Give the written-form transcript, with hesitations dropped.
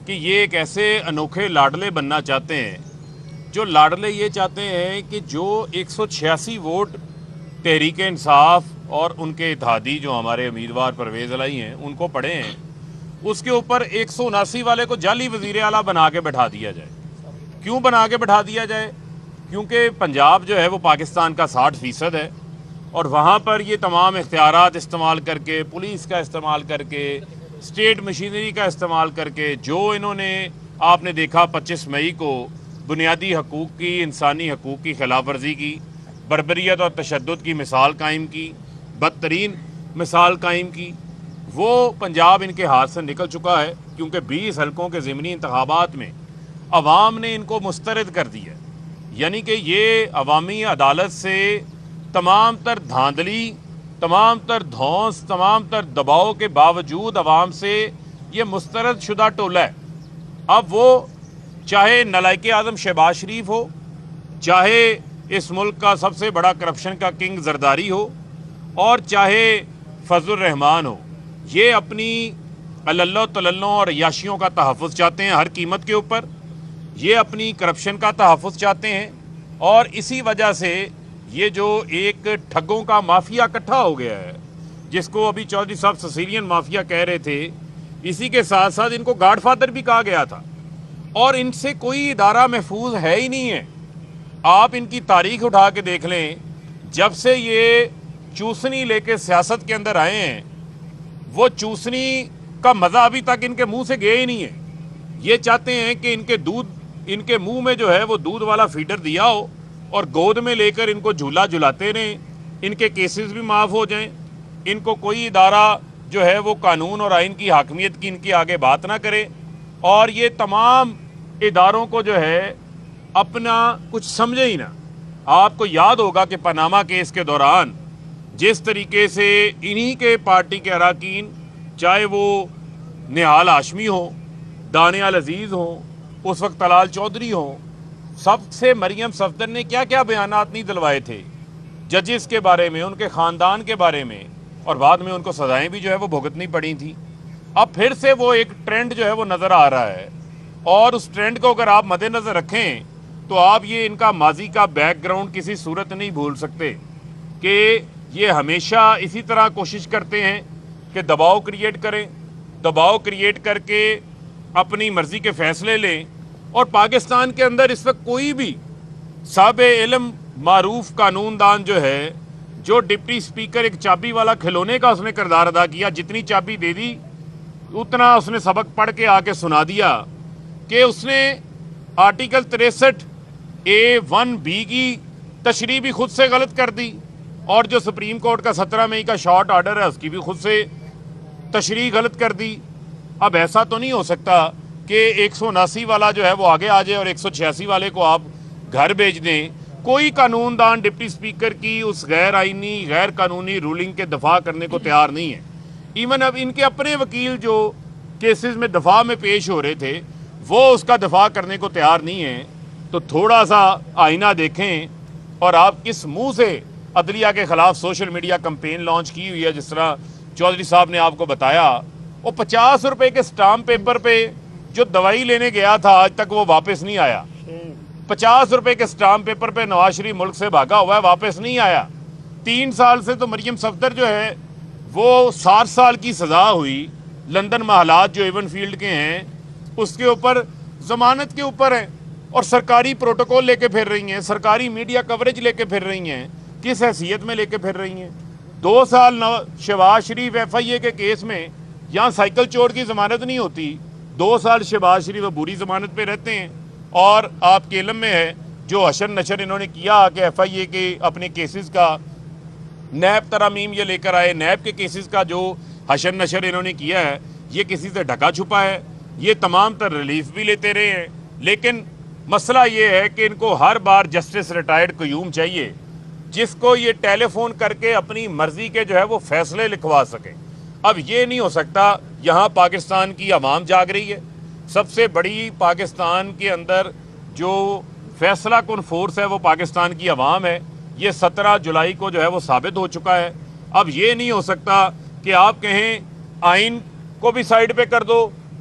کہ یہ ایک ایسے انوکھے لاڈلے بننا چاہتے ہیں جو لاڈلے یہ چاہتے ہیں کہ جو 186 ووٹ تحریک انصاف اور ان کے اتحادی جو ہمارے امیدوار پرویز الہی ہیں ان کو پڑے ہیں، اس کے اوپر 179 والے کو جعلی وزیر اعلیٰ بنا کے بٹھا دیا جائے۔ کیوں بنا کے بٹھا دیا جائے؟ کیونکہ پنجاب جو ہے وہ پاکستان کا 60% ہے، اور وہاں پر یہ تمام اختیارات استعمال کر کے، پولیس کا استعمال کر کے، اسٹیٹ مشینری کا استعمال کر کے، جو انہوں نے آپ نے دیکھا 25 مئی کو بنیادی حقوق کی، انسانی حقوق کی خلاف ورزی کی، بربریت اور تشدد کی مثال قائم کی، بدترین مثال قائم کی، وہ پنجاب ان کے ہاتھ سے نکل چکا ہے، کیونکہ 20 حلقوں کے ضمنی انتخابات میں عوام نے ان کو مسترد کر دیا۔ یعنی کہ یہ عوامی عدالت سے تمام تر دھاندلی، تمام تر دھونس، تمام تر دباؤ کے باوجود عوام سے یہ مسترد شدہ ٹولہ ہے۔ اب وہ چاہے نالائق اعظم شہباز شریف ہو، چاہے اس ملک کا سب سے بڑا کرپشن کا کنگ زرداری ہو، اور چاہے فضل الرحمان ہو، یہ اپنی اللہ تللوں اور عیاشیوں کا تحفظ چاہتے ہیں ہر قیمت کے اوپر، یہ اپنی کرپشن کا تحفظ چاہتے ہیں، اور اسی وجہ سے یہ جو ایک ٹھگوں کا مافیا اکٹھا ہو گیا ہے، جس کو ابھی چودھری صاحب سسیلین مافیا کہہ رہے تھے، اسی کے ساتھ ساتھ ان کو گاڈ فادر بھی کہا گیا تھا، اور ان سے کوئی ادارہ محفوظ ہے ہی نہیں ہے۔ آپ ان کی تاریخ اٹھا کے دیکھ لیں، جب سے یہ چوسنی لے کے سیاست کے اندر آئے ہیں، وہ چوسنی کا مزہ ابھی تک ان کے منہ سے گیا ہی نہیں ہے۔ یہ چاہتے ہیں کہ ان کے منہ میں جو ہے وہ دودھ والا فیڈر دیا ہو، اور گود میں لے کر ان کو جھولا جھلاتے رہیں، ان کے کیسز بھی معاف ہو جائیں، ان کو کوئی ادارہ جو ہے وہ قانون اور آئین کی حاکمیت کی ان کی آگے بات نہ کرے، اور یہ تمام اداروں کو جو ہے اپنا کچھ سمجھے ہی نہ۔ آپ کو یاد ہوگا کہ پاناما کیس کے دوران جس طریقے سے انہی کے پارٹی کے اراکین، چاہے وہ نہال ہاشمی ہوں، دانیال عزیز ہوں، اس وقت طلال چودھری ہوں، سب سے مریم صفدر نے کیا کیا بیانات نہیں دلوائے تھے ججز کے بارے میں، ان کے خاندان کے بارے میں، اور بعد میں ان کو سزائیں بھی جو ہے وہ بھگتنی پڑی تھیں۔ اب پھر سے وہ ایک ٹرینڈ جو ہے وہ نظر آ رہا ہے، اور اس ٹرینڈ کو اگر آپ مد نظر رکھیں تو آپ یہ ان کا ماضی کا بیک گراؤنڈ کسی صورت نہیں بھول سکتے کہ یہ ہمیشہ اسی طرح کوشش کرتے ہیں کہ دباؤ کریٹ کریں، دباؤ کریٹ کر کے اپنی مرضی کے فیصلے لیں، اور پاکستان کے اندر اس وقت کوئی بھی صاحب علم معروف قانون دان جو ہے، جو ڈپٹی سپیکر ایک چابی والا کھلونے کا اس نے کردار ادا کیا، جتنی چابی دے دی اتنا اس نے سبق پڑھ کے آ کے سنا دیا کہ اس نے آرٹیکل 63A(1)(b) کی تشریح بھی خود سے غلط کر دی، اور جو سپریم کورٹ کا 17 مئی کا شارٹ آرڈر ہے اس کی بھی خود سے تشریح غلط کر دی۔ اب ایسا تو نہیں ہو سکتا کہ 179 والا جو ہے وہ آگے آ جائے اور 186 والے کو آپ گھر بھیج دیں۔ کوئی قانون دان ڈپٹی سپیکر کی اس غیر آئینی، غیر قانونی رولنگ کے دفاع کرنے کو تیار نہیں ہے۔ ایون اب ان کے اپنے وکیل جو کیسز میں دفاع میں پیش ہو رہے تھے، وہ اس کا دفاع کرنے کو تیار نہیں ہیں۔ تو تھوڑا سا آئینہ دیکھیں، اور آپ کس منہ سے عدلیہ کے خلاف سوشل میڈیا کمپین لانچ کی ہوئی ہے۔ جس طرح چودھری صاحب نے آپ کو بتایا، وہ 50 روپے کے سٹامپ پیپر پہ جو دوائی لینے گیا تھا آج تک وہ واپس نہیں آیا۔ 50 روپے کے سٹامپ پیپر پہ نواز شریف ملک سے بھاگا ہوا ہے، واپس نہیں آیا۔ 3 سال سے تو مریم صفدر جو ہے وہ 60 سال کی سزا ہوئی، لندن محلات جو ایون فیلڈ کے ہیں اس کے اوپر ضمانت کے اوپر ہیں، اور سرکاری پروٹوکول لے کے پھر رہی ہیں، سرکاری میڈیا کوریج لے کے پھر رہی ہیں۔ کس حیثیت میں لے کے پھر رہی ہیں؟ 2 سال شہباز شریف FIA کے کیس میں، یہاں سائیکل چور کی ضمانت نہیں ہوتی، 2 سال شہباز شریف بری ضمانت پہ رہتے ہیں۔ اور آپ کے علم میں ہے جو حشر نشر انہوں نے کیا کہ FIA کے اپنے کیسز کا نیب ترامیم یہ لے کر آئے، نیب کے کیسز کا جو حشر نشر انہوں نے کیا ہے، یہ کسی سے ڈھکا چھپا ہے۔ یہ تمام تر ریلیف بھی لیتے رہے ہیں، لیکن مسئلہ یہ ہے کہ ان کو ہر بار جسٹس ریٹائرڈ قیوم چاہیے، جس کو یہ ٹیلی فون کر کے اپنی مرضی کے جو ہے وہ فیصلے لکھوا سکیں۔ اب یہ نہیں ہو سکتا۔ یہاں پاکستان کی عوام جاگ رہی ہے، سب سے بڑی پاکستان کے اندر جو فیصلہ کن فورس ہے وہ پاکستان کی عوام ہے۔ یہ 17 جولائی کو جو ہے وہ ثابت ہو چکا ہے۔ اب یہ نہیں ہو سکتا کہ آپ کہیں آئین کو بھی سائیڈ پہ کر دو،